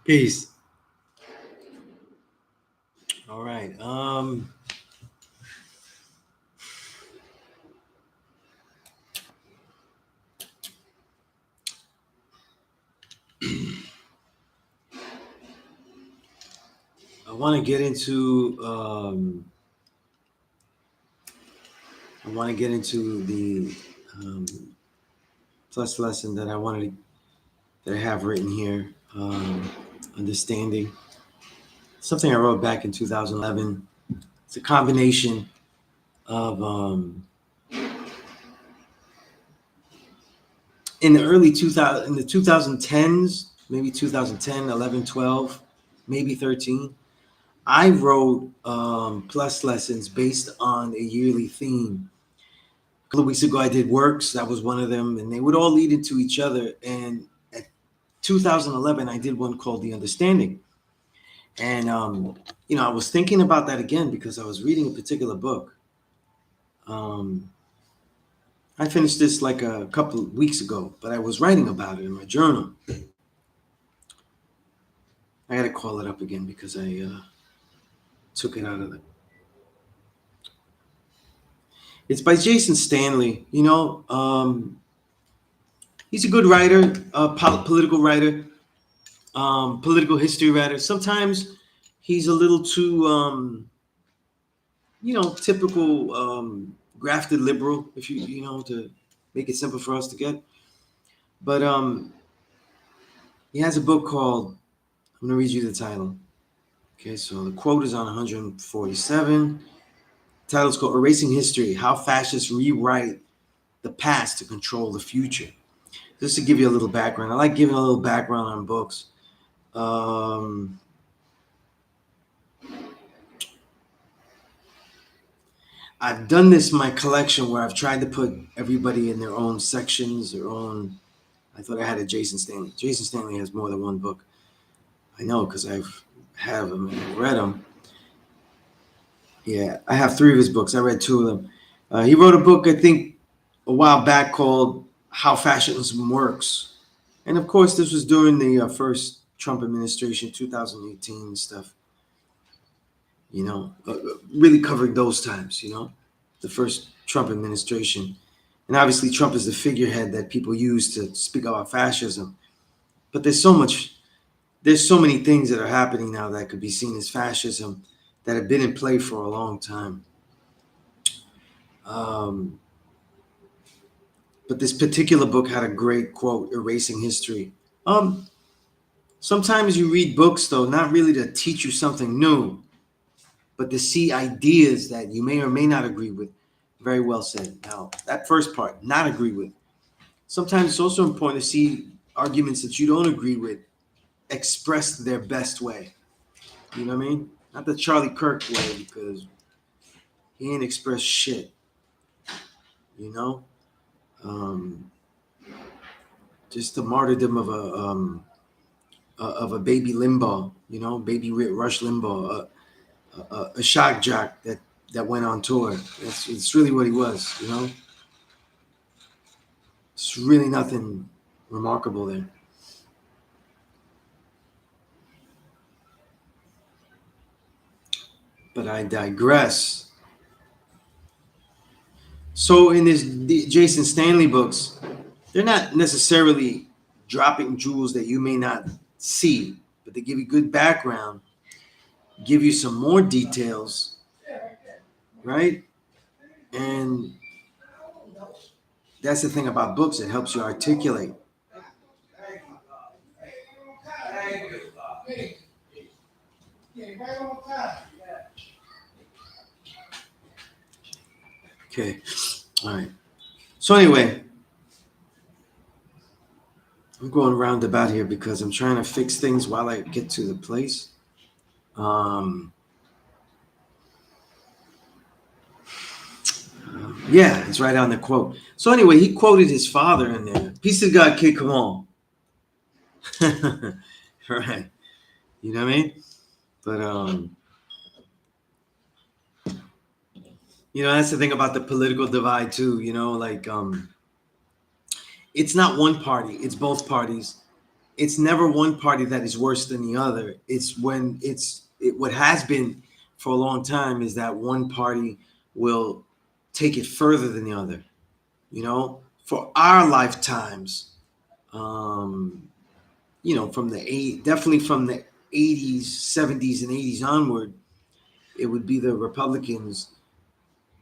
Peace. All right. I want to get into. I want to get into the um, plus lesson that I wanted that I have written here. Understanding something I wrote back in 2011. It's a combination of in the early 2000 in the 2010s, maybe 2010, 11, 12, maybe 13. I wrote plus lessons based on a yearly theme. A couple of weeks ago, I did works. That was one of them, and they would all lead into each other. And at 2011, I did one called The Understanding. And, I was thinking about that again because I was reading a particular book. Um, I finished this like a couple of weeks ago, but I was writing about it in my journal. I got to call it up again because I took it out of the. It's by Jason Stanley. He's a good writer, political writer, political history writer. Sometimes he's a little too, typical grafted liberal, if to make it simple for us to get. But he has a book called, I'm going to read you the title. Okay, so the quote is on 147. The title's called Erasing History, How Fascists Rewrite the Past to Control the Future. Just to give you a little background. I like giving a little background on books. I've done this in my collection where I've tried to put everybody in their own sections, their own. I thought I had a Jason Stanley. Jason Stanley has more than one book. I know because I've have them and I've read them. Yeah, I have three of his books. I read two of them. He wrote a book, I think, a while back called How Fascism Works. And of course, this was during the first Trump administration, 2018 stuff. Really covering those times, the first Trump administration. And obviously, Trump is the figurehead that people use to speak about fascism. But there's so many things that are happening now that could be seen as fascism that have been in play for a long time. Um, but this particular book had a great quote, Erasing History. Um, Sometimes you read books, though, not really to teach you something new, but to see ideas that you may or may not agree with. Very well said. Now, that first part, not agree with. Sometimes it's also important to see arguments that you don't agree with expressed their best way. You know what I mean? Not the Charlie Kirk way, because he ain't expressed shit. You know, um, just the martyrdom of a baby Limbaugh. Baby Rush Limbaugh, a shock jock that went on tour. It's really what he was. It's really nothing remarkable there. But I digress. So in the Jason Stanley books, they're not necessarily dropping jewels that you may not see, but they give you good background, give you some more details, right? And that's the thing about books, it helps you articulate. Okay. All right. So anyway, I'm going roundabout here because I'm trying to fix things while I get to the place. Um, yeah, it's right on the quote. So anyway, he quoted his father in there. Peace of God, kid, come on. Right. You know what I mean? But that's the thing about the political divide too. Like it's not one party; it's both parties. it's never one party that is worse than the other. It's when what has been for a long time is that one party will take it further than the other. You know, for our lifetimes, um, from definitely from the 80s, 70s, and 80s onward, it would be the Republicans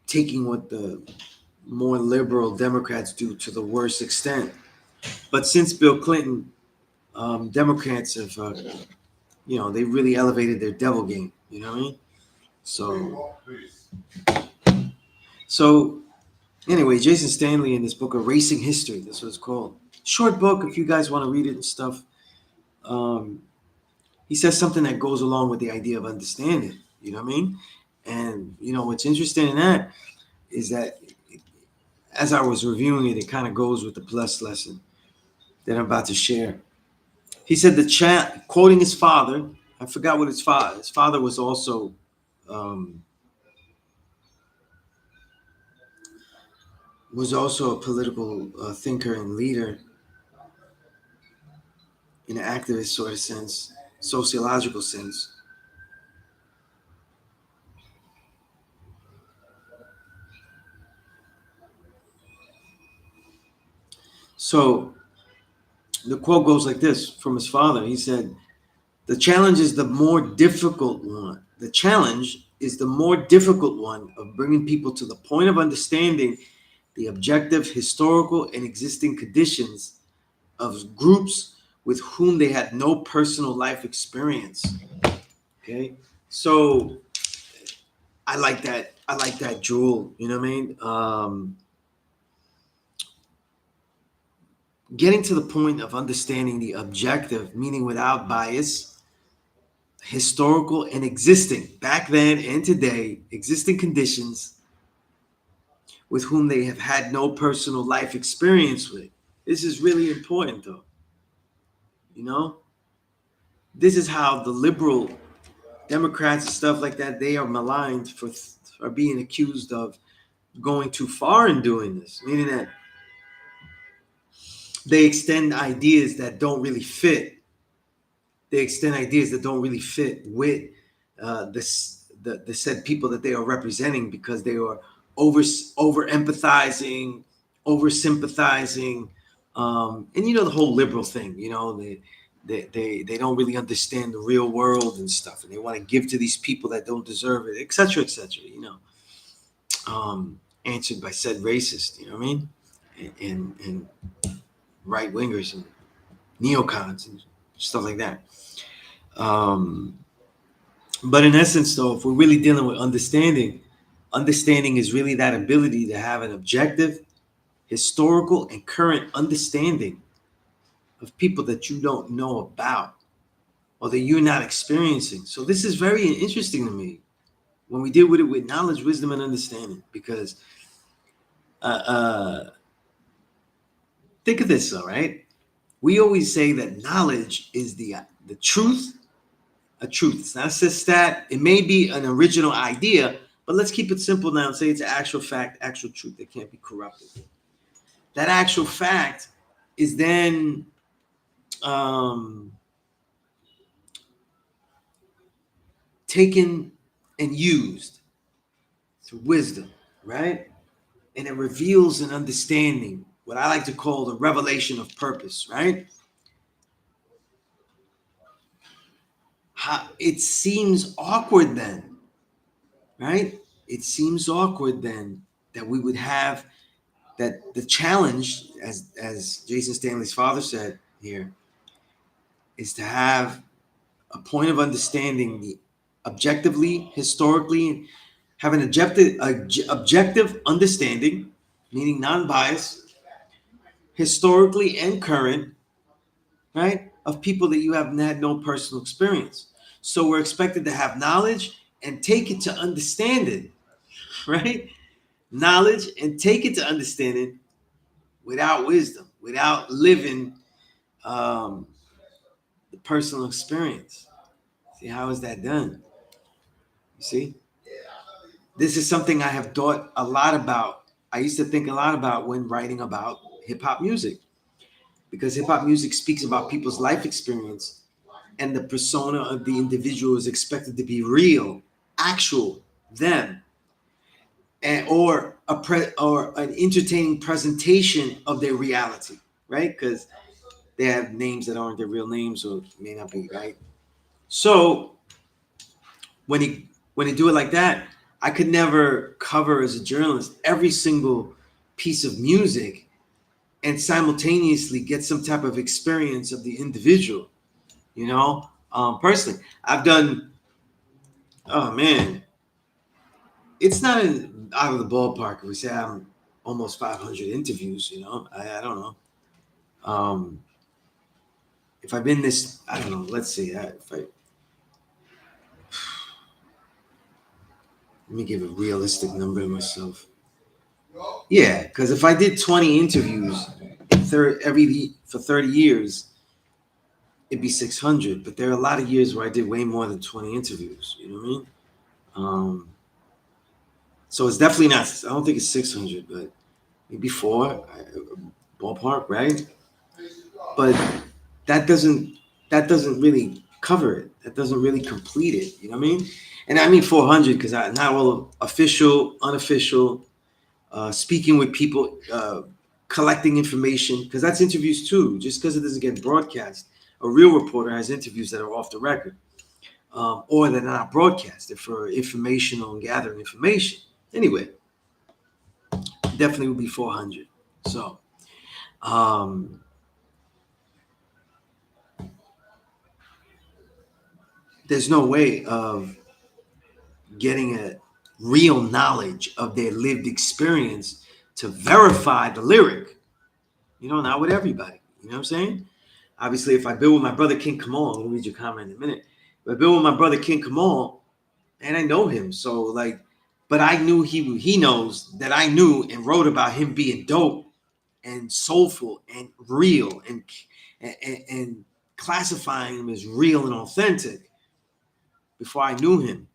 taking what the more liberal Democrats do to the worst extent. But since Bill Clinton, Democrats have, they really elevated their devil game. You know what I mean? So anyway, Jason Stanley in this book, Erasing History, that's what it's called. Short book, if you guys want to read it and stuff. Um, he says something that goes along with the idea of understanding. You know what I mean? And what's interesting in that is that as I was reviewing it, it kind of goes with the plus lesson that I'm about to share. He said quoting his father. I forgot what his father. His father was also um, a political thinker and leader in an activist sort of sense, sociological sense. So the quote goes like this from his father. He said, "The challenge is the more difficult one. The challenge is the more difficult one of bringing people to the point of understanding the objective, historical, and existing conditions of groups with whom they had no personal life experience." Okay, so I like that. I like that jewel. You know what I mean? Getting to the point of understanding the objective, meaning without bias, historical and existing, back then and today, existing conditions with whom they have had no personal life experience with. This is really important, though. You know, this is how the liberal Democrats and stuff like that, they are maligned for being accused of going too far in doing this, meaning that they extend ideas that don't really fit. They extend ideas that don't really fit with the said people that they are representing because they are over empathizing, over sympathizing, and the whole liberal thing. They don't really understand the real world and stuff, and they want to give to these people that don't deserve it, etc., etc. Answered by said racist. You know what I mean? And right wingers and neocons and stuff like that. Um, but in essence, though, if we're really dealing with understanding is really that ability to have an objective, historical, and current understanding of people that you don't know about or that you're not experiencing. So this is very interesting to me when we deal with it with knowledge, wisdom, and understanding. Because think of this, all right? We always say that knowledge is the truth. A truth. It's not a stat. It may be an original idea, but let's keep it simple now and say it's an actual fact, actual truth that can't be corrupted. That actual fact is then taken and used through wisdom, right? And it reveals an understanding, what I like to call the revelation of purpose, right? It seems awkward then, right? It seems awkward then that we would have that the challenge, as Jason Stanley's father said here, is to have a point of understanding the objectively, historically, have an objective understanding, meaning non-biased, historically and current, right, of people that you have had no personal experience. So we're expected to have knowledge and take it to understand it, right? Knowledge and take it to understand it without wisdom, without living um, the personal experience. See, how is that done? You see, this is something I have thought a lot about. I used to think a lot about when writing about hip hop music. because hip hop music speaks about people's life experience, and the persona of the individual is expected to be real, actual, them, and or an entertaining presentation of their reality, right? Because they have names that aren't their real names or may not be, right? So when he do it like that, I could never cover as a journalist every single piece of music and simultaneously get some type of experience of the individual. You know, personally, I've done. Oh man, it's not out of the ballpark. We say I'm almost 500 interviews. You know, I don't know. Um, if I've been this, I don't know. Let's see. If I Let me give a realistic number to myself. Yeah, because if I did 20 interviews for 30 years, it'd be 600. But there are a lot of years where I did way more than 20 interviews. You know what I mean? Um, so it's definitely not. I don't think it's 600, but maybe four, ballpark, right? But that doesn't that doesn't really cover it. That doesn't really complete it. You know what I mean? And I mean 400 because not all official, unofficial, speaking with people, collecting information, because that's interviews too. Just because it doesn't get broadcast, a real reporter has interviews that are off the record, or they're not broadcasted for informational and gathering information. Anyway, definitely would be 400. So, um, there's no way of getting a real knowledge of their lived experience to verify the lyric. You know, not with everybody. You know what I'm saying? Obviously, if I build with my brother King Kamal, I'm gonna read your comment in a minute. If I build with my brother King Kamal, and I know him, so like, but I knew he knows that I knew and wrote about him being dope and soulful and real and classifying him as real and authentic before I knew him.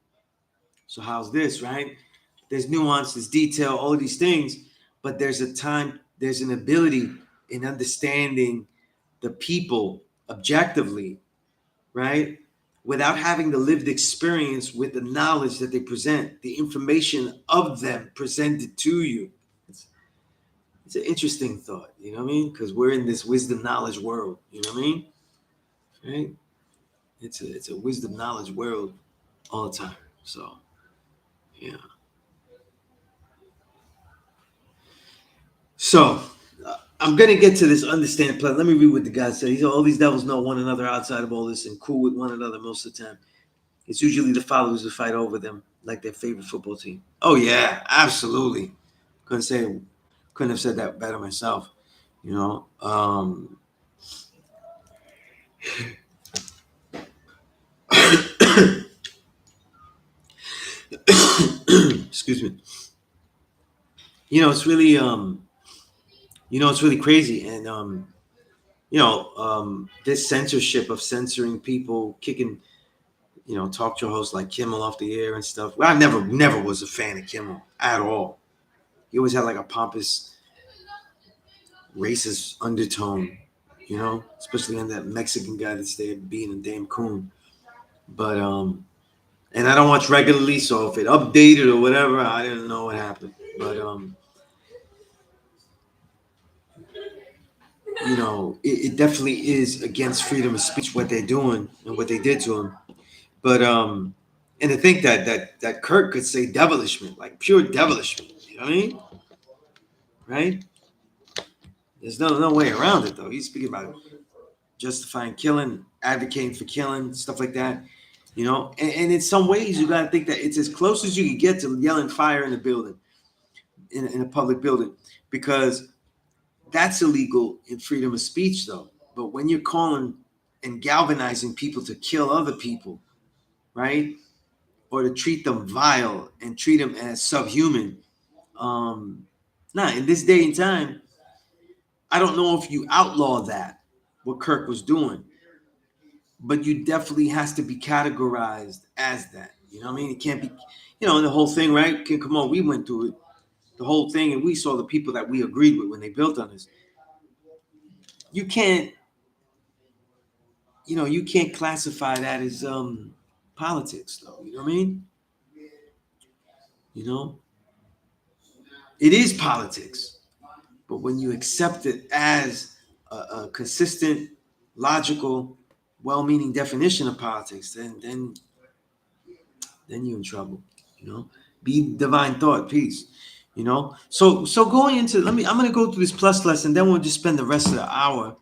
So how's this, right? There's nuance, there's detail, all of these things, but there's an ability in understanding the people objectively, right? Without having the lived experience with the knowledge that they present, the information of them presented to you. It's, it's an interesting thought, you know what I mean? Because we're in this wisdom knowledge world, you know what I mean? Right? It's a wisdom knowledge world all the time. So yeah. So I'm gonna get to this understand plan. Let me read what the guy said. He said all these devils know one another outside of all this and cool with one another most of the time. It's usually the followers who fight over them, like their favorite football team. Oh yeah, absolutely. Couldn't have said that better myself. You know. Excuse me. You know, it's really it's really crazy, and this censorship of censoring people, kicking talk show hosts like Kimmel off the air and stuff. Well, I never was a fan of Kimmel at all. He always had like a pompous, racist undertone, especially on that Mexican guy that's there being a damn coon. But and I don't watch regularly, so if it updated or whatever, I didn't know what happened. But it definitely is against freedom of speech what they're doing and what they did to him. But and to think that Kurt could say devilishment, like pure devilishment, you know what I mean? Right? There's no way around it though. He's speaking about justifying killing, advocating for killing, stuff like that. And in some ways you gotta think that it's as close as you can get to yelling fire in a building, in a public building, because that's illegal in freedom of speech though. But when you're calling and galvanizing people to kill other people, right? Or to treat them vile and treat them as subhuman. In this day and time, I don't know if you outlaw that, what Kirk was doing, but you definitely has to be categorized as that. You know what I mean? It can't be, the whole thing, right? Come on, we went through it, the whole thing, and we saw the people that we agreed with when they built on us. you can't, you can't classify that as politics, though. You know what I mean? You know, it is politics, but when you accept it as a consistent, logical, well-meaning definition of politics, then you're in trouble. You know, be divine thought, peace. So going into I'm gonna go through this plus lesson, then we'll just spend the rest of the hour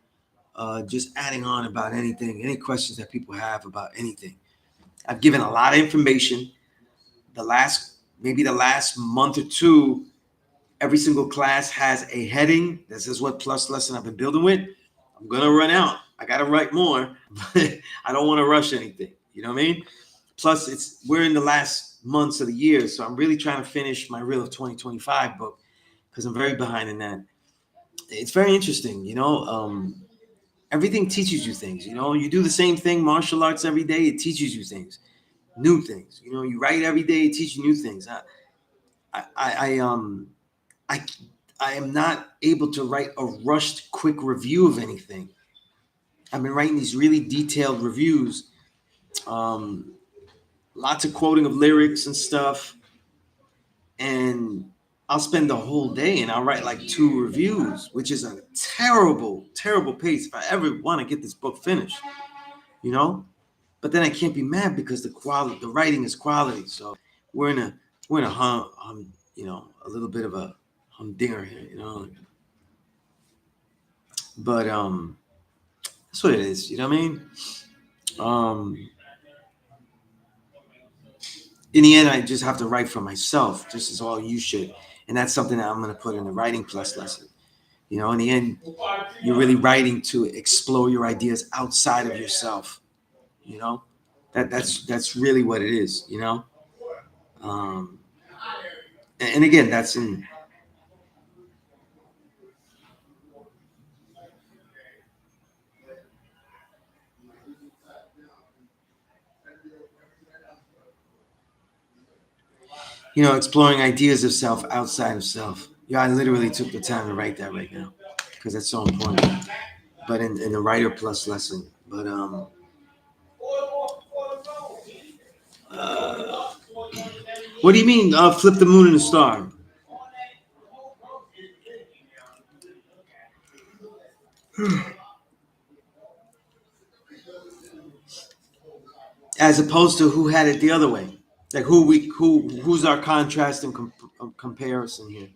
just adding on about anything, any questions that people have about anything. I've given a lot of information. Maybe the last month or two, every single class has a heading. This is what plus lesson I've been building with. I'm gonna run out. I gotta write more, but I don't want to rush anything. You know what I mean? Plus, we're in the last months of the year, so I'm really trying to finish my Real of 2025 book because I'm very behind in that. It's very interesting, everything teaches you things. You do the same thing, martial arts every day. It teaches you things, new things. You write every day. It teaches you new things. I I am not able to write a rushed, quick review of anything. I've been writing these really detailed reviews, um, lots of quoting of lyrics and stuff, and I'll spend the whole day and I'll write like 2 reviews, which is a terrible, terrible pace if I ever want to get this book finished, you know. But then I can't be mad because the writing is quality. So we're in a a little bit of a humdinger here. But that's what it is. You know what I mean? Um, in the end, I just have to write for myself, just as all you should. And that's something that I'm going to put in the writing plus lesson. In the end, you're really writing to explore your ideas outside of yourself. You know, that's really what it is. Um, and again, that's in. Exploring ideas of self outside of self. Yeah, I literally took the time to write that right now because that's so important. But in the writer plus lesson. But uh, what do you mean? Flip the moon and the star? As opposed to who had it the other way, like who's our contrast and comparison here.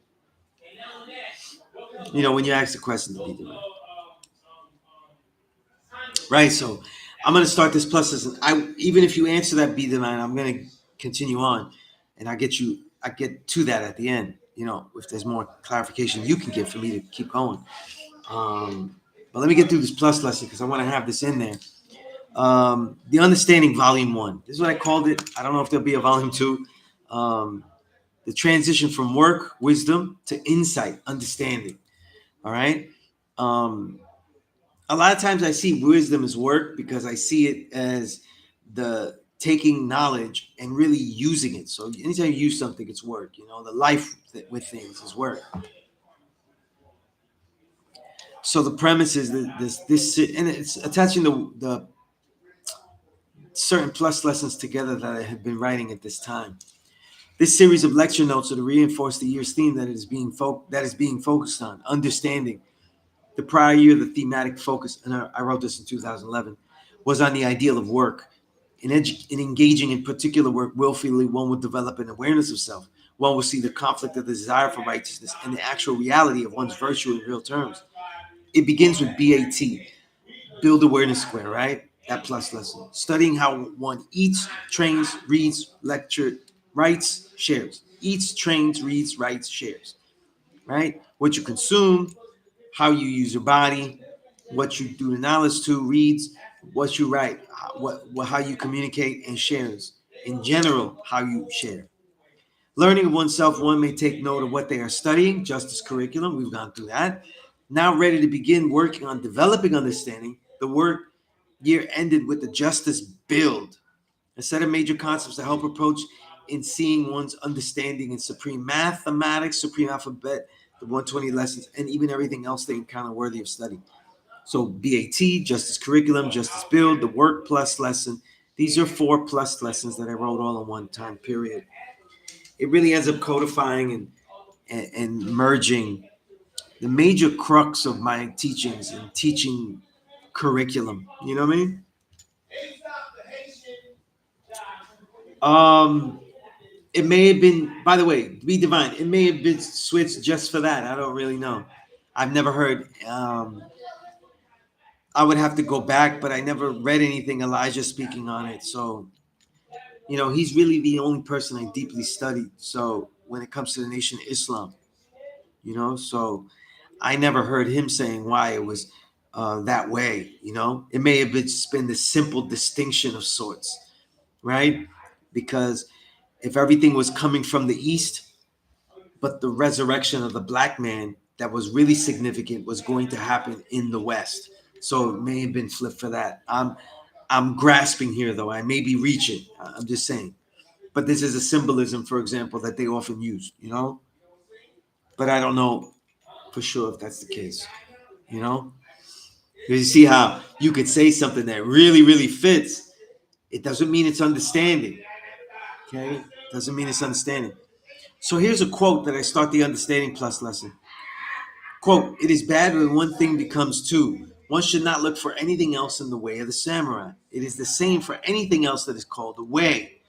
When you ask the question to be the right. So I'm gonna start this plus lesson. Even if you answer that be divine, I'm gonna continue on, and I get to that at the end. If there's more clarification you can give for me to keep going. But let me get through this plus lesson because I want to have this in there. The Understanding Volume 1. This is what I called it. I don't know if there'll be a Volume 2. The transition from work, wisdom, to insight, understanding. All right. A lot of times I see wisdom as work because I see it as the taking knowledge and really using it. So anytime you use something, it's work. The life with things is work. So the premise is that this and it's attaching the certain plus lessons together that I have been writing at this time. This series of lecture notes are to reinforce the year's theme that is being focused on understanding. The prior year, the thematic focus, and I wrote this in 2011, was on the ideal of work. In engaging in particular work willfully, one would develop an awareness of self. One will see the conflict of the desire for righteousness and the actual reality of one's virtue in real terms. It begins with B.E.A.C.E, build awareness square, right? That plus lesson. Studying how one eats, trains, reads, lectured, writes, shares. Eats, trains, reads, writes, shares. Right? What you consume, how you use your body, what you do the knowledge to, reads, what you write, how you communicate and shares. In general, how you share. Learning of oneself, one may take note of what they are studying, justice curriculum, we've gone through that. Now ready to begin working on developing understanding, the work year ended with the justice build, a set of major concepts to help approach in seeing one's understanding in supreme mathematics, supreme alphabet, the 120 lessons, and even everything else they encounter worthy of study. So BAT, justice curriculum, justice build, the work plus lesson. These are 4+ lessons that I wrote all in one time period. It really ends up codifying and merging the major crux of my teachings and teaching curriculum. You know what I mean? Um, it may have been, by the way, be divine. It may have been switched just for that. I don't really know. I've never heard. I would have to go back, but I never read anything Elijah speaking on it. So, he's really the only person I deeply studied. So, when it comes to the Nation of Islam, so I never heard him saying why it was that way. It may have just been the simple distinction of sorts, right? Because if everything was coming from the East, but the resurrection of the black man that was really significant was going to happen in the West. So it may have been flipped for that. I'm grasping here though. I may be reaching. I'm just saying. But this is a symbolism, for example, that they often use. But I don't know for sure if that's the case. You know? Because you see how you could say something that really, really fits. It doesn't mean it's understanding. Okay? Doesn't mean it's understanding. So here's a quote that I start the Understanding Plus lesson. Quote, "It is bad when one thing becomes two. One should not look for anything else in the way of the samurai. It is the same for anything else that is called a way.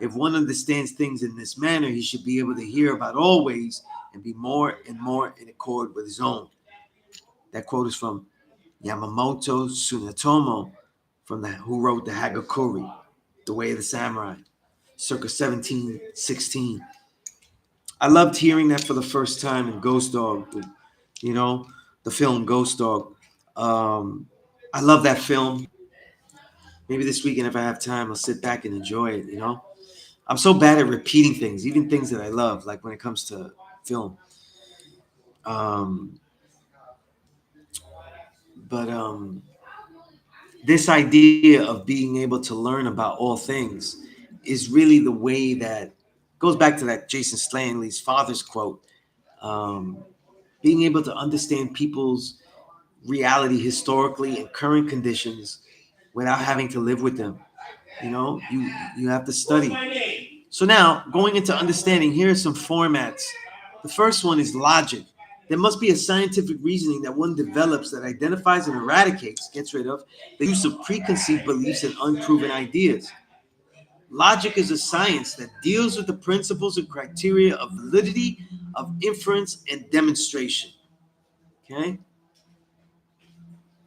If one understands things in this manner, he should be able to hear about all ways and be more and more in accord with his own." That quote is from Yamamoto Tsunetomo, who wrote the Hagakure, The Way of the Samurai, circa 1716. I loved hearing that for the first time in Ghost Dog, you know, the film Ghost Dog. I love that film. Maybe this weekend, if I have time, I'll sit back and enjoy it. I'm so bad at repeating things, even things that I love, like when it comes to film. Um, but this idea of being able to learn about all things is really the way that goes back to that Jason Stanley's father's quote. Um, Being able to understand people's reality historically and current conditions without having to live with them. You have to study. So now, going into understanding, here are some formats. The first one is logic. There must be a scientific reasoning that one develops that identifies and eradicates, gets rid of, the use of preconceived beliefs and unproven ideas. Logic is a science that deals with the principles and criteria of validity, of inference, and demonstration. Okay?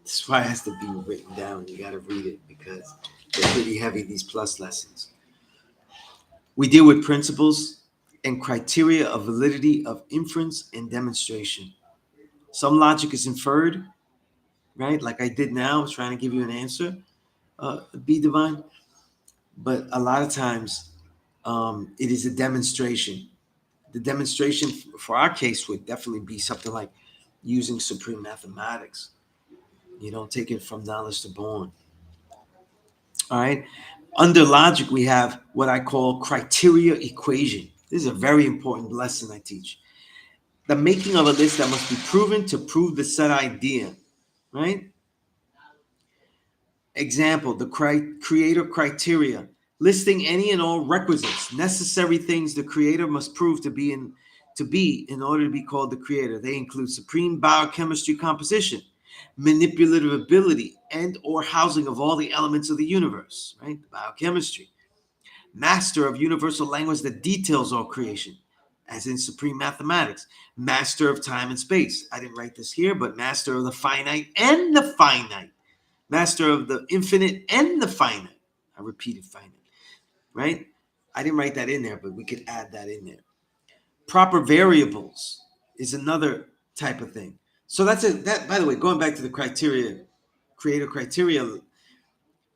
This is why it has to be written down. You got to read it because they're pretty heavy, these plus lessons. We deal with principles and criteria of validity of inference and demonstration. Some logic is inferred, right? Like I did now, trying to give you an answer, be divine. But a lot of times, it is a demonstration. The demonstration for our case would definitely be something like using supreme mathematics. You don't take it from knowledge to born. All right. Under logic, we have what I call criteria equation. This is a very important lesson I teach. The making of a list that must be proven to prove the said idea, right? Example, the creator criteria, listing any and all requisites, necessary things the creator must prove to be in order to be called the creator. They include supreme biochemistry composition, manipulative ability, and or housing of all the elements of the universe, right? Biochemistry. Master of universal language that details all creation, as in supreme mathematics. Master of time and space. I didn't write this here, but master of the finite and the finite. Master of the infinite and the finite. I repeated finite, right? I didn't write that in there, but we could add that in there. Proper variables is another type of thing. So that, by the way, going back to the criteria, creator criteria,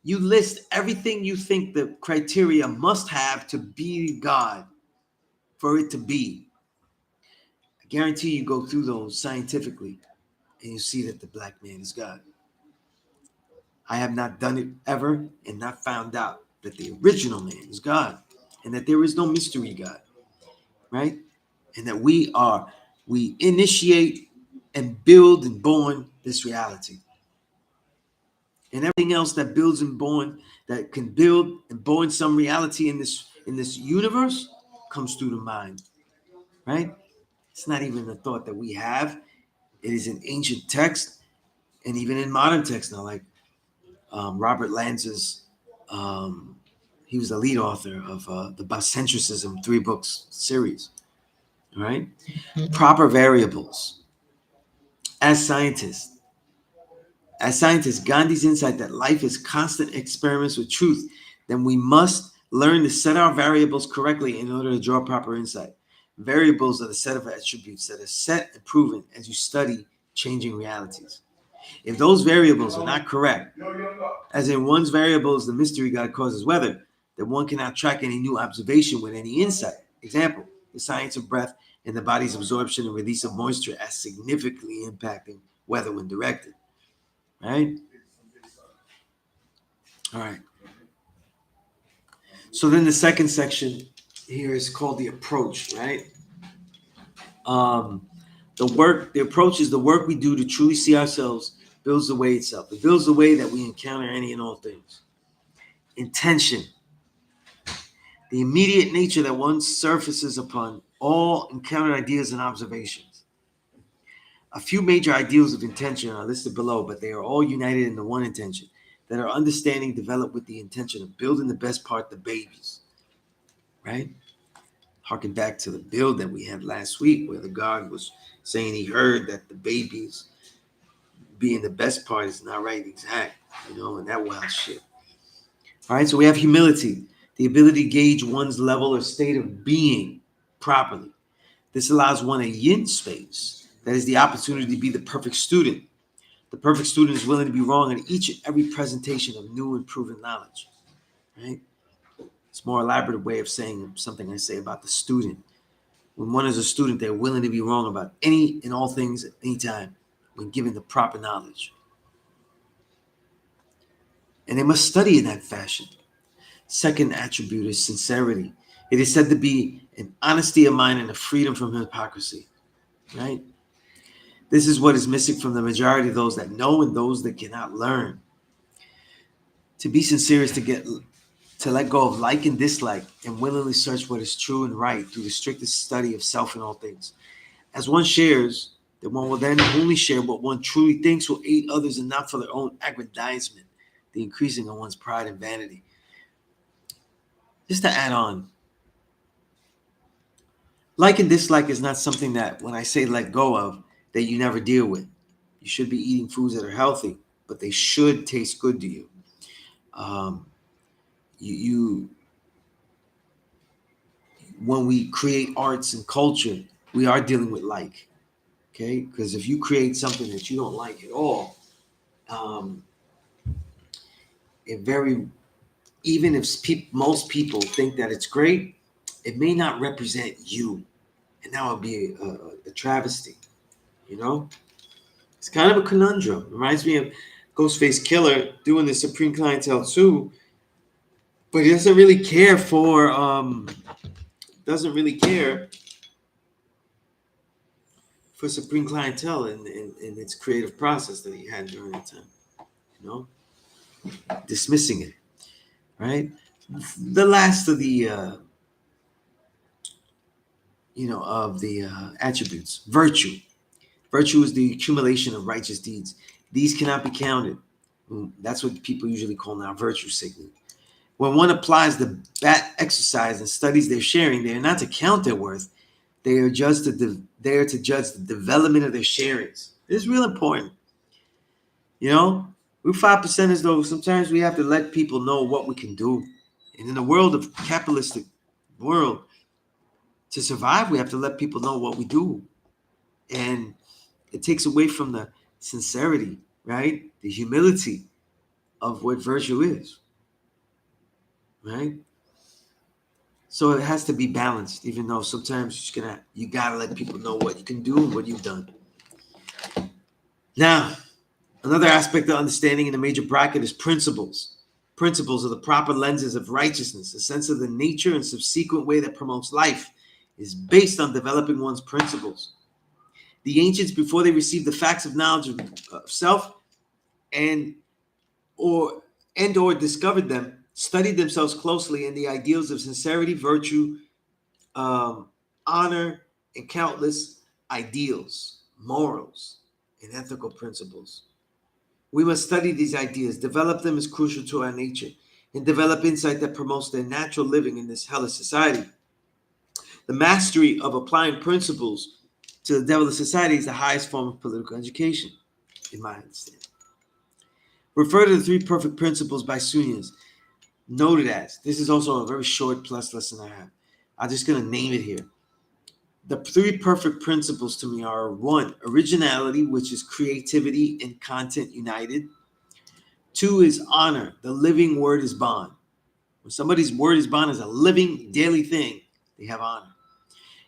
you list everything you think the criteria must have to be God, for it to be. I guarantee you go through those scientifically and you see that the black man is God. I have not done it ever and not found out that the original man is God and that there is no mystery God, right? And that we initiate and build and born this reality. And everything else that builds and born, that can build and born some reality in this universe, comes through the mind, right? It's not even a thought that we have. It is an ancient text, and even in modern text now, like Robert Lanza's, he was the lead author of the Biocentricism 3 books series, right? Proper variables. As scientists, Gandhi's insight that life is constant experiments with truth, then we must learn to set our variables correctly in order to draw proper insight. Variables are the set of attributes that are set and proven as you study changing realities. If those variables are not correct, as in one's variable is the mystery God causes weather, then one cannot track any new observation with any insight. Example, the science of breath and the body's absorption and release of moisture as significantly impacting weather when directed. Right? All right. So then the second section here is called the approach, right? The approach is the work we do to truly see ourselves, builds the way itself. It builds the way that we encounter any and all things. Intention, the immediate nature that one surfaces upon all encountered ideas and observations. A few major ideals of intention are listed below, but they are all united in the one intention, that our understanding developed with the intention of building the best part, the babies, right? Harken back to the build that we had last week, where the God was saying he heard that the babies being the best part is not right exact, and that wild shit. All right, so we have humility, the ability to gauge one's level or state of being properly. This allows one a yin space, that is the opportunity to be the perfect student. The perfect student is willing to be wrong in each and every presentation of new and proven knowledge, right? It's a more elaborate way of saying something I say about the student. When one is a student, they're willing to be wrong about any and all things at any time when given the proper knowledge. And they must study in that fashion. Second attribute is sincerity. It is said to be an honesty of mind and a freedom from hypocrisy, right? This is what is missing from the majority of those that know and those that cannot learn. To be sincere is to let go of like and dislike and willingly search what is true and right through the strictest study of self in all things. As one shares, then one will then only share what one truly thinks will aid others and not for their own aggrandizement, the increasing of one's pride and vanity. Just to add on, like and dislike is not something that, when I say let go of, that you never deal with. You should be eating foods that are healthy, but they should taste good to you. Um, you When we create arts and culture, we are dealing with like, okay? Because if you create something that you don't like at all, um, it very even if most people think that it's great, it may not represent you, and that would be a travesty. You know, it's kind of a conundrum. It reminds me of Ghostface Killer doing the Supreme Clientele too, but he doesn't really care for Supreme Clientele in its creative process that he had during that time. You know, dismissing it, right? The last of the attributes, virtue. Virtue is the accumulation of righteous deeds. These cannot be counted. That's what people usually call now virtue signaling. When one applies the BAT exercise and studies their sharing, they are not to count their worth. They are just there to judge the development of their sharings. It's real important. We're 5%ers, though. Sometimes we have to let people know what we can do. And in the world of capitalistic world, to survive, we have to let people know what we do. And it takes away from the sincerity, right? The humility of what virtue is, right? So it has to be balanced, even though sometimes you gotta let people know what you can do and what you've done. Now, another aspect of understanding in the major bracket is principles. Principles are the proper lenses of righteousness. A sense of the nature and subsequent way that promotes life is based on developing one's principles. The ancients, before they received the facts of knowledge of self and or discovered them, studied themselves closely in the ideals of sincerity, virtue, um, honor, and countless ideals, morals, and ethical principles. We must study these ideas, develop them as crucial to our nature, and develop insight that promotes their natural living in this hellish society. The mastery of applying principles to the devil society is the highest form of political education, in my understanding. Refer to the three perfect principles by Sunnis, noted as. This is also a very short plus lesson I have. I'm just going to name it here. The three perfect principles to me are: one, originality, which is creativity and content united. Two is honor. The living word is bond. When somebody's word is bond is a living daily thing, they have honor.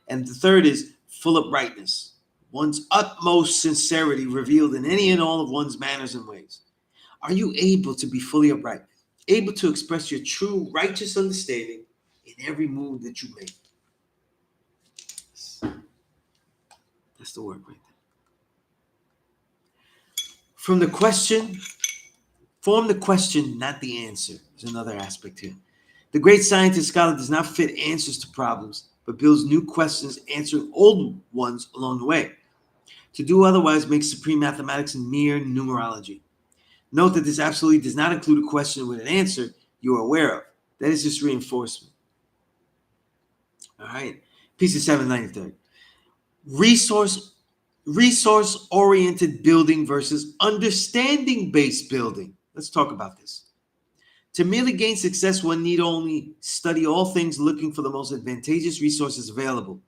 And the third is full uprightness, one's utmost sincerity revealed in any and all of one's manners and ways. Are you able to be fully upright, able to express your true righteous understanding in every move that you make? That's the word right there. From the question, form the question, not the answer, is another aspect here. The great scientist scholar does not fit answers to problems, but builds new questions, answering old ones along the way. To do otherwise makes supreme mathematics and mere numerology. Note that this absolutely does not include a question with an answer you are aware of. That is just reinforcement. All right. Piece of 793. Resource oriented building versus understanding based building. Let's talk about this. To merely gain success, one need only study all things looking for the most advantageous resources available,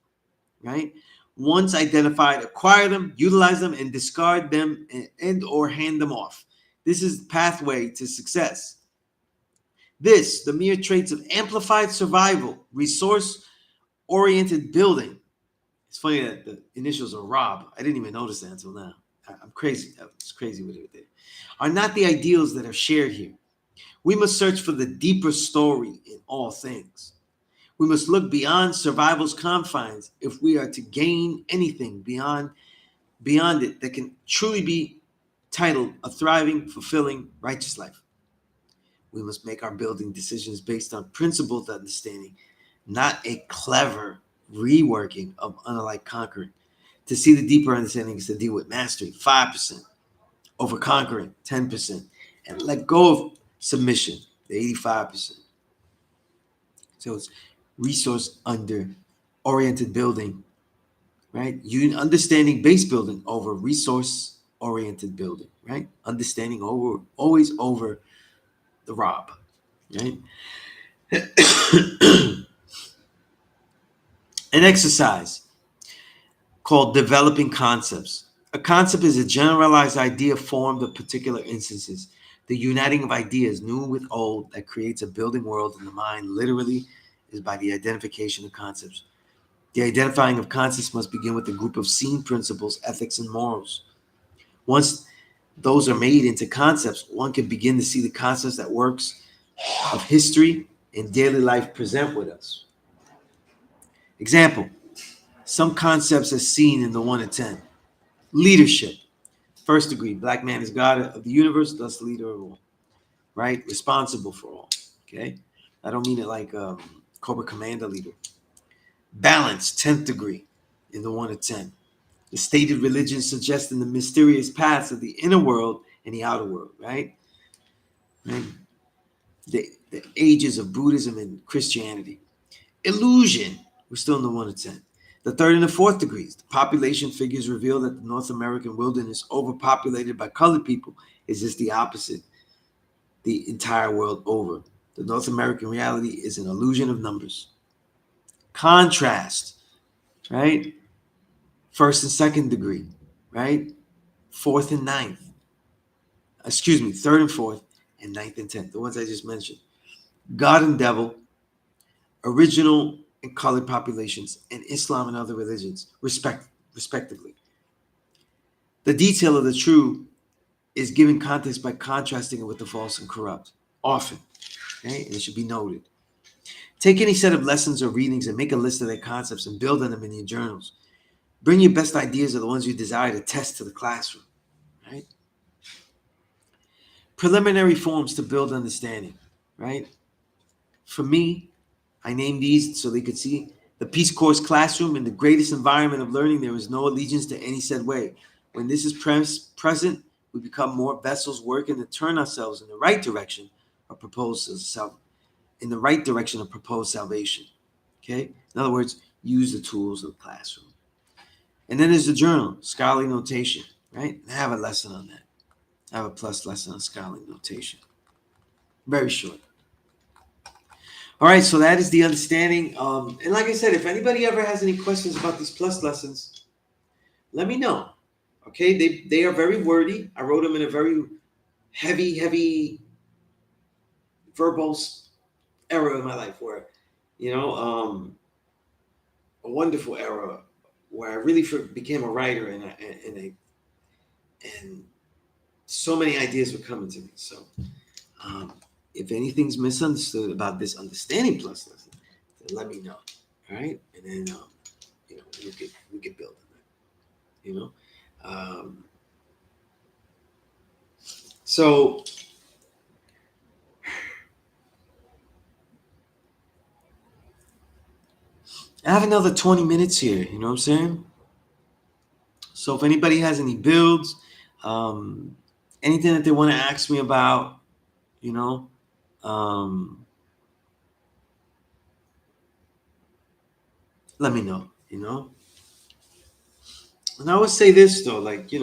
right? Once identified, acquire them, utilize them, and discard them and or hand them off. This is the pathway to success. This, the mere traits of amplified survival, resource-oriented building. It's funny that the initials are Rob. I didn't even notice that until now. I'm crazy. It's crazy with it. Are not the ideals that are shared here. We must search for the deeper story in all things. We must look beyond survival's confines if we are to gain anything beyond it that can truly be titled a thriving, fulfilling, righteous life. We must make our building decisions based on principled understanding, not a clever reworking of unlike conquering. To see the deeper understanding is to deal with mastery, 5%, over conquering, 10%, and let go of submission, the 85%. So it's resource under oriented building, right? You understanding base building over resource oriented building, right? Understanding over always over the Rob, right? An exercise called developing concepts. A concept is a generalized idea formed of particular instances. The uniting of ideas, new with old, that creates a building world in the mind, literally, is by the identification of concepts. The identifying of concepts must begin with a group of seen principles, ethics, and morals. Once those are made into concepts, one can begin to see the concepts that works of history and daily life present with us. Example, some concepts as seen in the 1 to 10. Leadership. First degree, black man is God of the universe, thus leader of all. Right? Responsible for all. Okay? I don't mean it like Cobra Commander leader. Balance, 10th degree in the 1 to 10. The stated religion suggesting the mysterious paths of the inner world and the outer world, right? Right? The ages of Buddhism and Christianity. Illusion, we're still in the 1 to 10. The third and the fourth degrees. The population figures reveal that the North American wilderness, overpopulated by colored people, is just the opposite the entire world over. The North American reality is an illusion of numbers. Contrast, right? First and second degree, right? Fourth and ninth. Excuse me, third and fourth, and ninth and tenth. The ones I just mentioned. God and devil, original and colored populations, and Islam and other religions, respectively. The detail of the true is given context by contrasting it with the false and corrupt, often, okay? And it should be noted. Take any set of lessons or readings and make a list of their concepts and build on them in your journals. Bring your best ideas or the ones you desire to test to the classroom, right? Preliminary forms to build understanding, right? For me, I named these so they could see the Peace Corps classroom in the greatest environment of learning. There is no allegiance to any said way. When this is present, we become more vessels working to turn ourselves in the right direction of in the right direction of proposed salvation. Okay? In other words, use the tools of the classroom. And then there's the journal, scholarly notation, right? I have a lesson on that. I have a plus lesson on scholarly notation. Very short. All right, so that is the understanding. And like I said, if anybody ever has any questions about these plus lessons, let me know. Okay, they are very wordy. I wrote them in a very heavy verbose era of my life where, you know, a wonderful era where I really became a writer and so many ideas were coming to me. So um, if anything's misunderstood about this understanding plus lesson, then let me know. All right, and then we could build on that. So I have another 20 minutes here. You know what I'm saying? So if anybody has any builds, um, anything that they want to ask me about, you know, um, let me know. And I would say this though, like we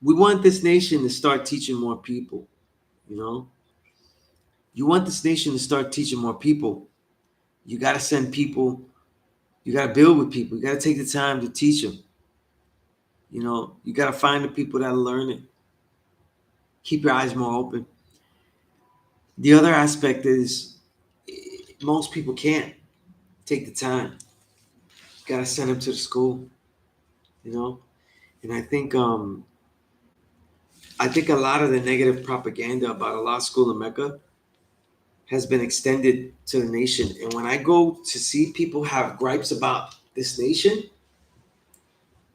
want this nation to start teaching more people. You know, you want this nation to start teaching more people. You got to send people. You got to build with people. You got to take the time to teach them. You got to find the people that are learning. Keep your eyes more open. The other aspect is most people can't take the time. You got to send them to the school. You know, and I think a lot of the negative propaganda about a law school in Mecca has been extended to the nation. And when I go to see people have gripes about this nation,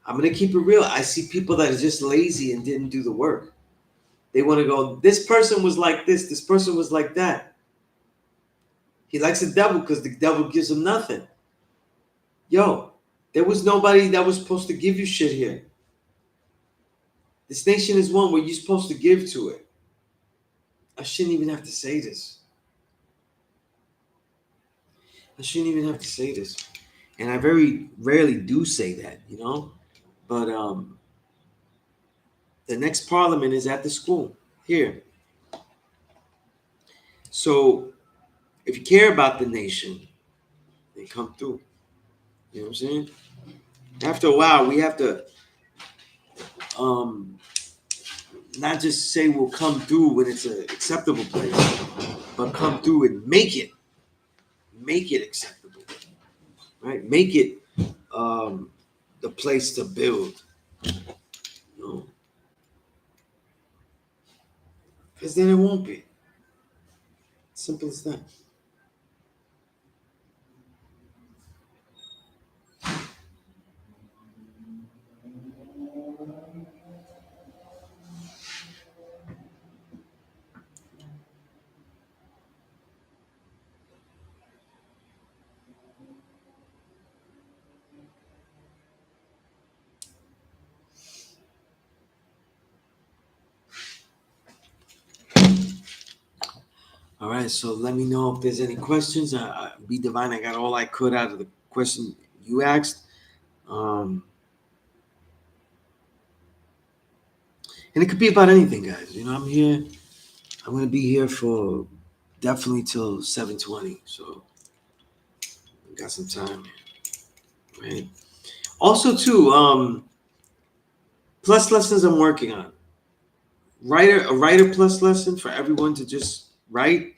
I'm gonna keep it real. I see people that are just lazy and didn't do the work. They want to go, this person was like this person was like that. He likes the devil because the devil gives him nothing. Yo, there was nobody that was supposed to give you shit here. This nation is one where you're supposed to give to it. I shouldn't even have to say this. I shouldn't even have to say this. And I very rarely do say that. But the next parliament is at the school here. So if you care about the nation, then come through. You know what I'm saying? After a while, we have to um, not just say we'll come through when it's an acceptable place, but come through and make it acceptable, right? Make it the place to build, because then it won't be. Simple as that. All right, so let me know if there's any questions. Be divine. I got all I could out of the question you asked. Um, and it could be about anything, guys. I'm here. I'm gonna be here for definitely till 7:20. So we got some time, right? Also, too, plus lessons I'm working on. A writer plus lesson for everyone to just write.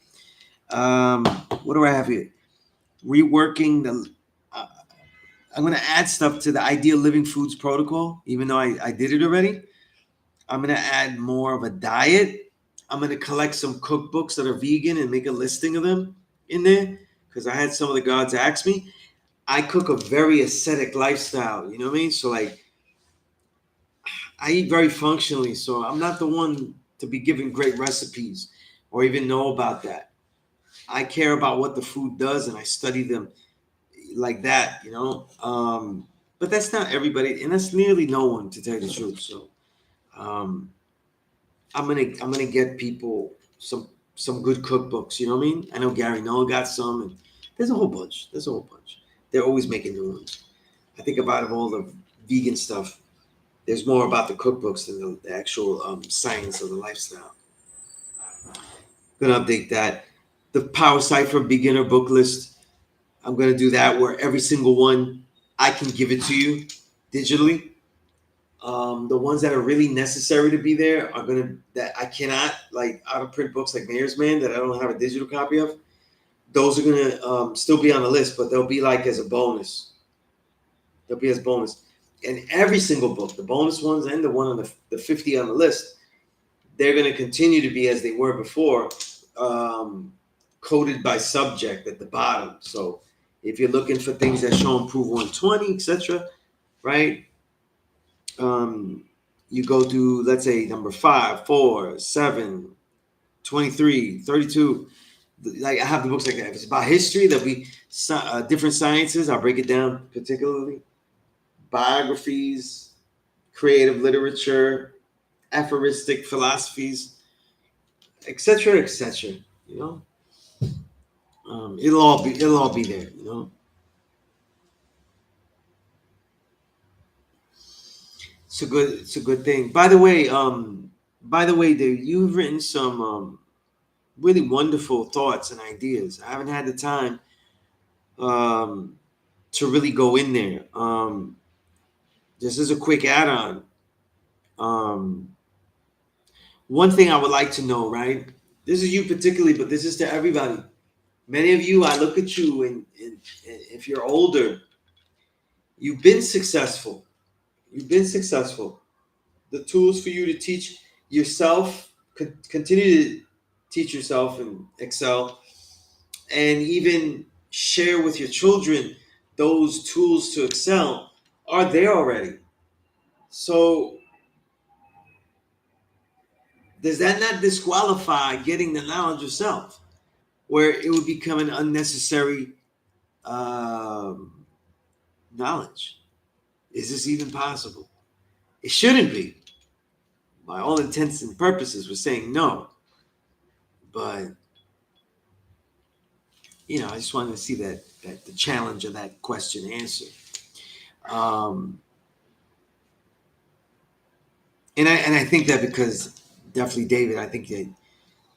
What do I have here? Reworking the. Uh, I'm gonna add stuff to the Ideal Living Foods protocol, even though I did it already. I'm gonna add more of a diet. I'm gonna collect some cookbooks that are vegan and make a listing of them in there because I had some of the gods ask me. I cook a very ascetic lifestyle. You know what I mean? So like, I eat very functionally, so I'm not the one to be giving great recipes or even know about that. I care about what the food does, and I study them like that, you know. But that's not everybody, and that's nearly no one, to tell you the truth. So um, I'm gonna get people some good cookbooks. You know what I mean? I know Gary Noah got some, and there's a whole bunch. There's a whole bunch. They're always making new ones. I think about of all the vegan stuff. There's more about the cookbooks than the actual science of the lifestyle. Gonna update that. The Power Cipher beginner book list. I'm gonna do that where every single one I can give it to you digitally. The ones that are really necessary to be there are gonna that I cannot, like out of print books like Mayor's Man that I don't have a digital copy of. Those are gonna still be on the list, but they'll be like as a bonus. They'll be as bonus. And every single book, the bonus ones and the one on the 50 on the list, they're going to continue to be as they were before, coded by subject at the bottom. So if you're looking for things that show improve 120, etc., right? Um, you go to, let's say, number 5, 4, 7, 23, 32. Like I have the books like that. If it's about history, there'll be different sciences. I'll break it down particularly. Biographies, creative literature, aphoristic philosophies, etc., etc. You know, it'll all be there. You know, it's a good thing. By the way, Dave, you've written some really wonderful thoughts and ideas. I haven't had the time um, to really go in there. Just as a quick add-on, um, one thing I would like to know, right? This is you particularly, but this is to everybody. Many of you, I look at you, and if you're older, you've been successful. You've been successful. The tools for you to teach yourself, continue to teach yourself and excel, and even share with your children those tools to excel are there already. So, does that not disqualify getting the knowledge yourself, where it would become an unnecessary um, knowledge? Is this even possible? It shouldn't be. By all intents and purposes, we're saying no. But I just wanted to see that the challenge of that question answered. Um, and I think that because definitely David, I think that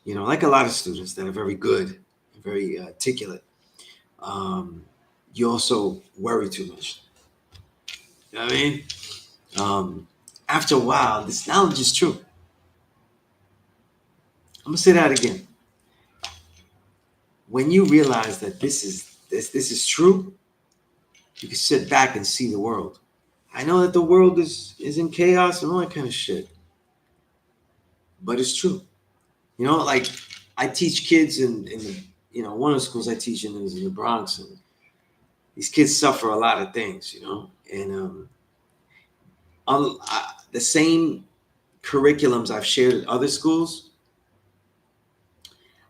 like a lot of students that are very good, very articulate, um, you also worry too much. You know what I mean? Um, After a while, this knowledge is true. I'm gonna say that again. When you realize that this is true, you can sit back and see the world. I know that the world is in chaos and all that kind of shit, but it's true. Like I teach kids in the one of the schools I teach in is in the Bronx, and these kids suffer a lot of things, and the same curriculums I've shared at other schools,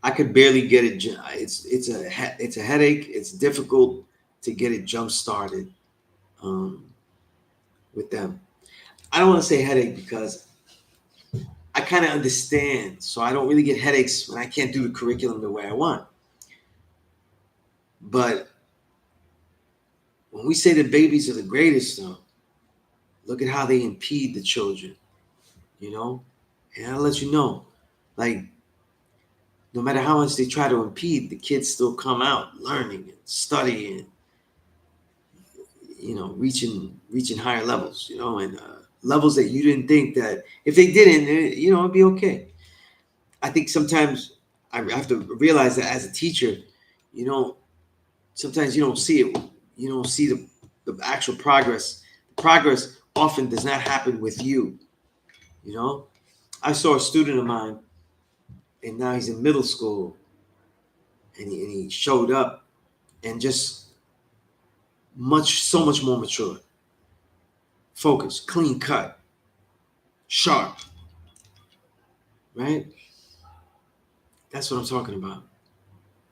I could barely get it. It's a headache. It's difficult to get it jump started um, with them. I don't want to say headache because I kind of understand, so I don't really get headaches when I can't do the curriculum the way I want. But when we say the babies are the greatest, though, look at how they impede the children, you know? And I'll let you know, like, no matter how much they try to impede, the kids still come out learning and studying, reaching higher levels, and levels that you didn't think that if they didn't, it'd be okay. I think sometimes I have to realize that as a teacher, you know, sometimes you don't see it. You don't see the actual progress. The progress often does not happen with you, you know? I saw a student of mine, and now he's in middle school, and he showed up and just so much more mature, focused, clean cut. sharp, right? That's what I'm talking about.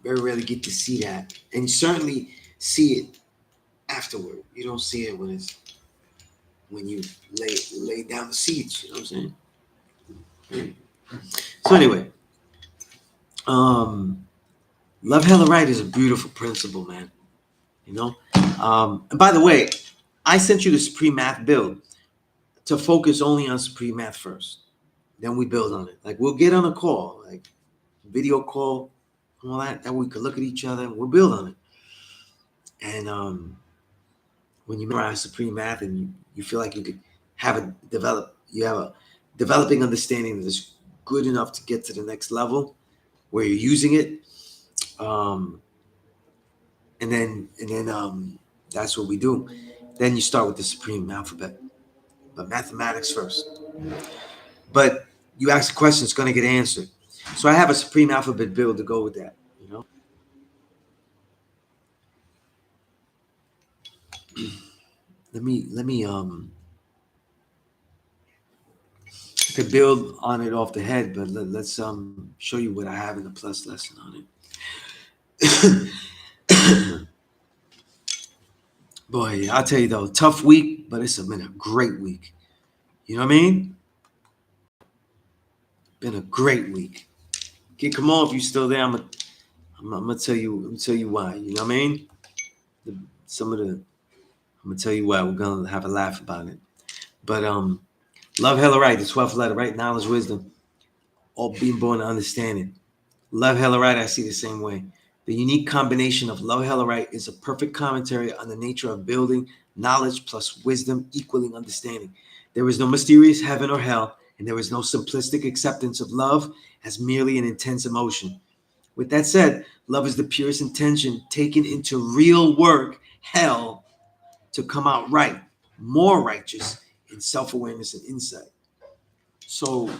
Very rarely get to see that, and you certainly see it afterward. You don't see it when you lay down the seeds. You know what I'm saying? Right? So anyway, um, love hella right is a beautiful principle, man. You know. And by the way, I sent you the Supreme Math build to focus only on Supreme Math first. Then we build on it. Like we'll get on a call, like video call, all that. That we could look at each other and we'll build on it. And when you memorize Supreme Math and you feel like you could you have a developing understanding that is good enough to get to the next level where you're using it. Um, and then that's what we do. Then you start with the Supreme Alphabet, but mathematics first. But you ask a question, it's going to get answered. So I have a Supreme Alphabet build to go with that. You know, let me I could build on it off the head, but let's show you what I have in the plus lesson on it. Boy, I'll tell you though, tough week, but it's been a great week. You know what I mean? Been a great week. Okay, come on, if you're still there, I'm gonna tell you why. You know what I mean? Some of the I'm gonna tell you why. We're gonna have a laugh about it. But love hella right, the 12th letter, right? Knowledge, wisdom, all being born to understanding. Love hella right, I see the same way. The unique combination of love hella right is a perfect commentary on the nature of building knowledge plus wisdom equaling understanding. There is no mysterious heaven or hell, and there is no simplistic acceptance of love as merely an intense emotion. With that said, love is the purest intention taken into real work, hell, to come out right, more righteous in self awareness and insight. So,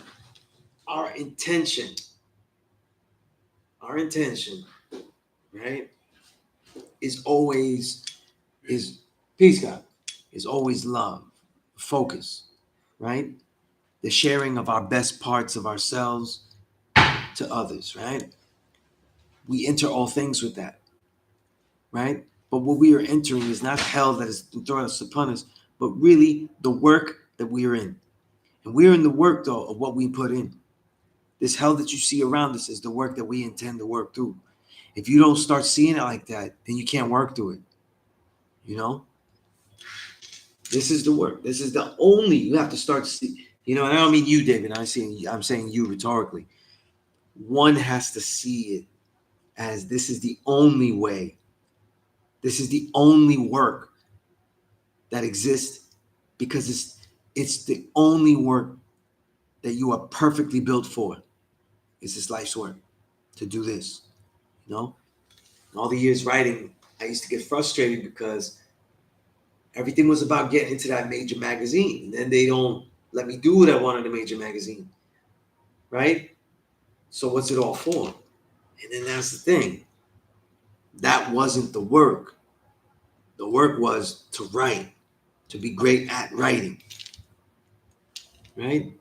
our intention, our intention, right, is always is peace, God, is always love, focus, right? The sharing of our best parts of ourselves to others, right? We enter all things with that, right? But what we are entering is not hell that is thrown us upon us, but really the work that we are in. And we're in the work, though, of what we put in. This hell that you see around us is the work that we intend to work through. If you don't start seeing it like that, then you can't work through it. You know, this is the work. This is the only. You have to start. You know, and I don't mean you, David. I'm saying you rhetorically. One has to see it as this is the only way. This is the only work that exists because it's the only work that you are perfectly built for. It's this life's work to do this. You know, all the years writing, I used to get frustrated because everything was about getting into that major magazine. And then they don't let me do what I want in the major magazine. Right? So what's it all for? And then that's the thing. That wasn't the work. The work was to write, to be great at writing. Right?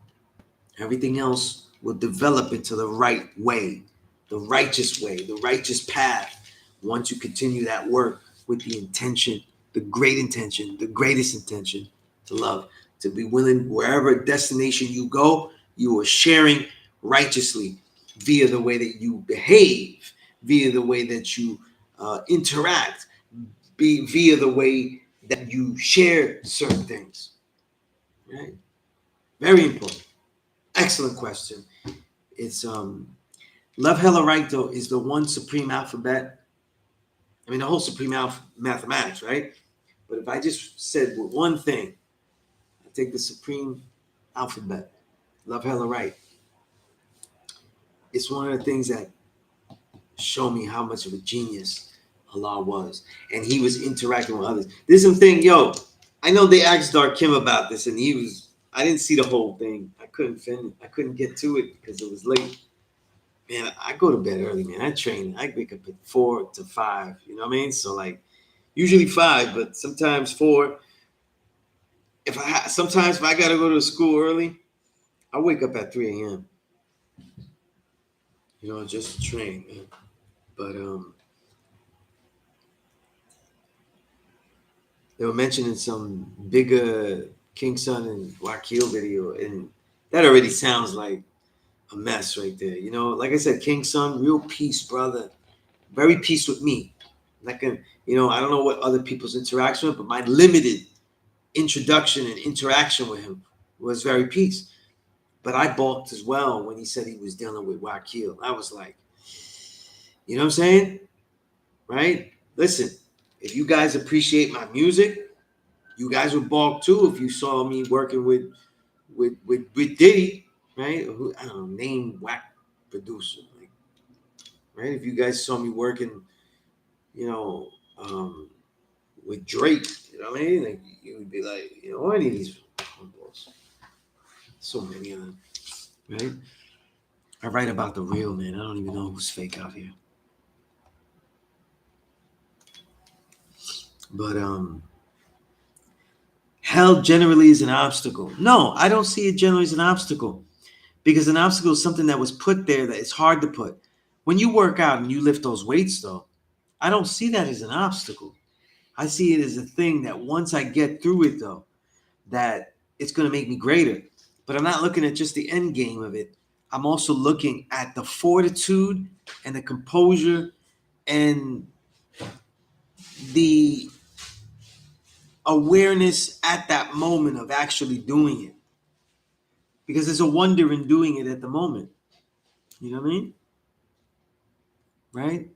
Everything else will develop into the right way, the righteous path. Once you continue that work with the intention, the great intention, the greatest intention to love, to be willing, wherever destination you go, you are sharing righteously via the way that you behave, via the way that you interact, via the way that you share certain things. Right? Very important. Excellent question. It's love hella right though is the one supreme alphabet. I mean the whole supreme mathematics, right? But if I just said one thing, I take the supreme alphabet. Love hella right. It's one of the things that show me how much of a genius Allah was, and He was interacting with others. This is the thing, yo. I know they asked Dark Kim about this, and he was. I didn't see the whole thing. I couldn't finish. I couldn't get to it because it was late. Man, I go to bed early, man. I train. I wake up at 4 to 5. You know what I mean? So like, usually 5, but sometimes 4. Sometimes if I gotta go to school early, I wake up at 3 a.m. Just to train, man. But they were mentioning some bigger King Son and Wakil video, and that already sounds like a mess right there. Like I said, King Son, real peace, brother. Very peace with me. Like, I don't know what other people's interaction with, but my limited introduction and interaction with him was very peace. But I balked as well when he said he was dealing with Wakil. I was like, you know what I'm saying? Right? Listen, if you guys appreciate my music, you guys would balk too if you saw me working with Diddy, right? Who, I don't know, name whack producer, like, right? If you guys saw me working, you know, um, with Drake, you know what I mean? Like, you would be like, what are these balls? So many of them, right? I write about the real, man. I don't even know who's fake out here. But hell generally is an obstacle. No, I don't see it generally as an obstacle, because an obstacle is something that was put there that it's hard to put. When you work out and you lift those weights, though, I don't see that as an obstacle. I see it as a thing that once I get through it, though, that it's going to make me greater. But I'm not looking at just the end game of it. I'm also looking at the fortitude and the composure and the awareness at that moment of actually doing it. Because there's a wonder in doing it at the moment. You know what I mean? Right?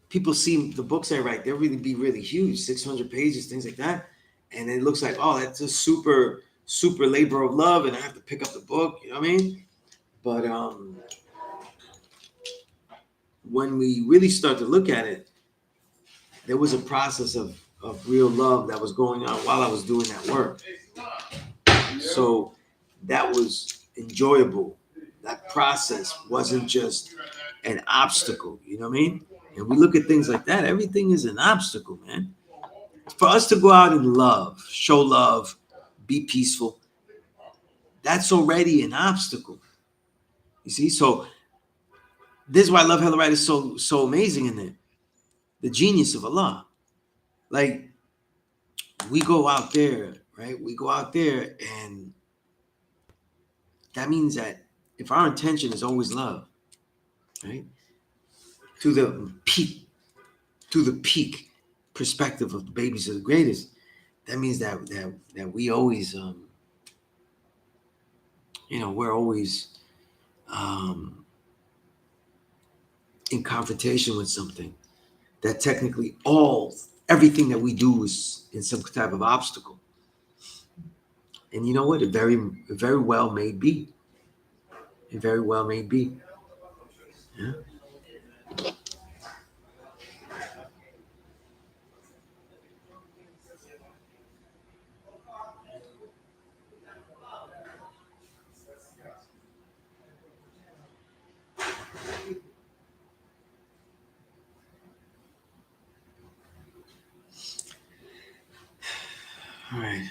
People see the books I write, they'll really be really huge, 600 pages, things like that. And it looks like, oh, that's a super, super labor of love, and I have to pick up the book, you know what I mean? But when we really start to look at it, there was a process of real love that was going on while I was doing that work. So that was enjoyable. That process wasn't just an obstacle, you know what I mean? And we look at things like that, everything is an obstacle, man. For us to go out and love, show love, be peaceful, that's already an obstacle. You see? So this is why Love Hella Right is so amazing in there. The genius of Allah. Like, we go out there, right? We go out there, and that means that if our intention is always love, right? To the peak, to the peak perspective of the babies are the greatest, that means that we always we're always in confrontation with something that technically everything that we do is in some type of obstacle. And you know what? It very well may be. It very well may be. Yeah. All right.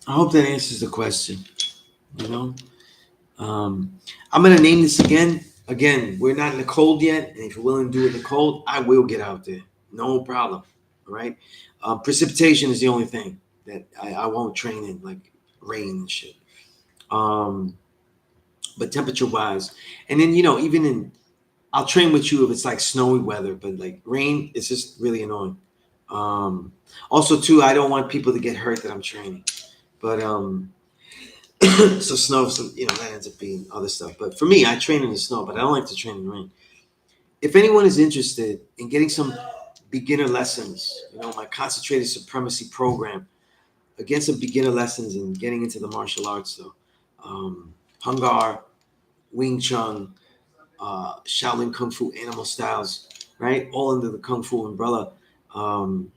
I hope that answers the question. You know, I'm gonna name this again. Again, we're not in the cold yet, and if you're willing to do it in the cold, I will get out there. No problem. All right. Precipitation is the only thing that I won't train in, like rain and shit. Um, but temperature wise, and then even in, I'll train with you if it's like snowy weather, but like rain, it's just really annoying. Um, Also, too, I don't want people to get hurt that I'm training, but so snow, that ends up being other stuff. But for me, I train in the snow, but I don't like to train in the rain. If anyone is interested in getting some beginner lessons, my concentrated supremacy program, again, some beginner lessons and getting into the martial arts, so Hungar, Wing Chun, Shaolin Kung Fu, animal styles, right? All under the Kung Fu umbrella. Um,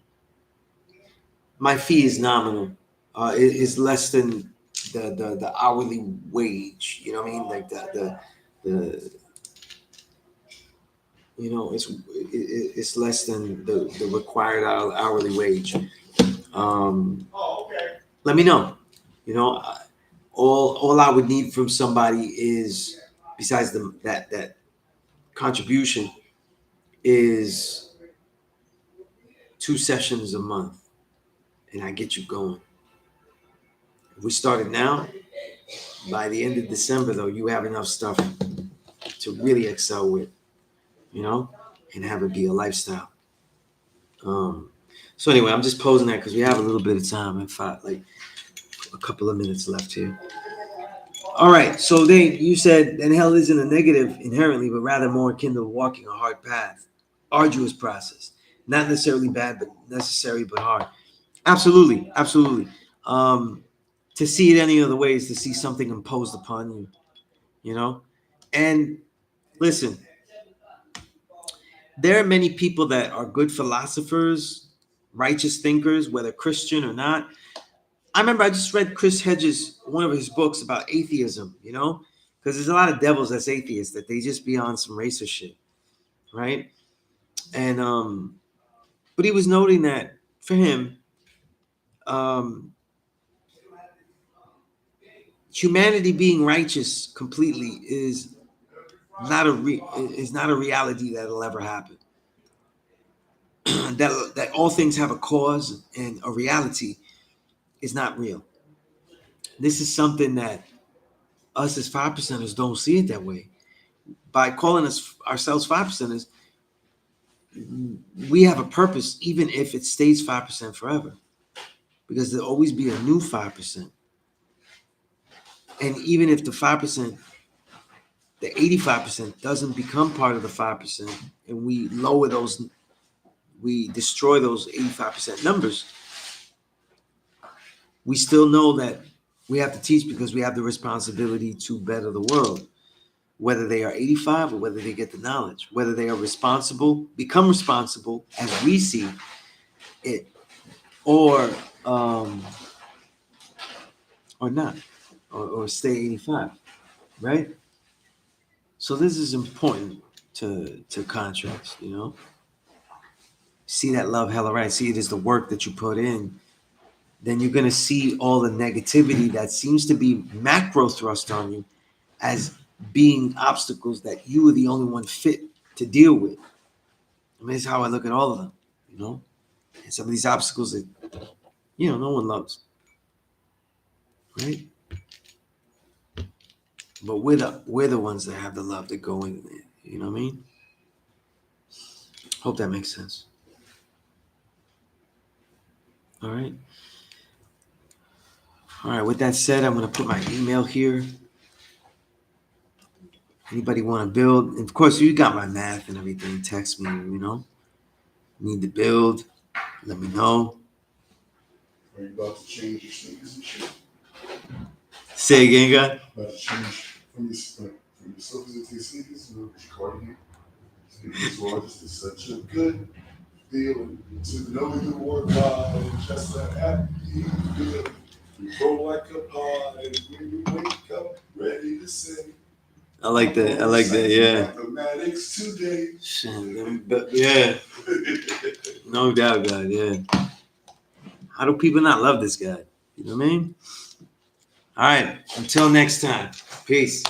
my fee is nominal. It is less than the hourly wage. You know what I mean? Like the it's less than the required hourly wage. Let me know. You know, all I would need from somebody is, besides that contribution, is 2 sessions a month, and I get you going. If we started now, by the end of December, though, you have enough stuff to really excel with, and have it be a lifestyle. So anyway, I'm just posing that because we have a little bit of time, and like a couple of minutes left here. All right, so then you said, and hell isn't a negative inherently, but rather more akin to walking a hard path, arduous process, not necessarily bad, but necessary but hard. Absolutely, absolutely. To see it any other way is to see something imposed upon you, And listen, there are many people that are good philosophers, righteous thinkers, whether Christian or not. I remember I just read Chris Hedges, one of his books about atheism, because there's a lot of devils that's atheists that they just be on some racist shit, right? And but he was noting that for him, um, humanity being righteous completely is not a reality that'll ever happen. that all things have a cause and a reality is not real. This is something that us as 5%ers don't see it that way. By calling ourselves 5%ers, we have a purpose, even if it stays 5% forever, because there'll always be a new 5%. And even if the 5%, the 85% doesn't become part of the 5%, and we destroy those 85% numbers, we still know that we have to teach because we have the responsibility to better the world, whether they are 85 or whether they get the knowledge, whether they are become responsible as we see it, or not, or stay 85, right? So this is important to contrast, See that love hella right. See it as the work that you put in. Then you're gonna see all the negativity that seems to be macro thrust on you as being obstacles that you are the only one fit to deal with. I mean, that's how I look at all of them, And some of these obstacles that, no one loves, right? But we're the ones that have the love that go in there. You know what I mean? Hope that makes sense. All right. All right. With that said, I'm going to put my email here. Anybody want to build? And of course, you got my math and everything. Text me, Need to build. Let me know. Are you about to change your sneakers and shit? Say again, guy. About to change from your slippers into your sneakers? Your cardigan? Sneakers Rogers is such a good feeling to know you work hard and just a happy feeling. You grow like a pie when you wake up ready to sing. I like that, yeah. Mathematics today. Yeah. No doubt, God, yeah. How do people not love this guy? You know what I mean? All right. Until next time. Peace.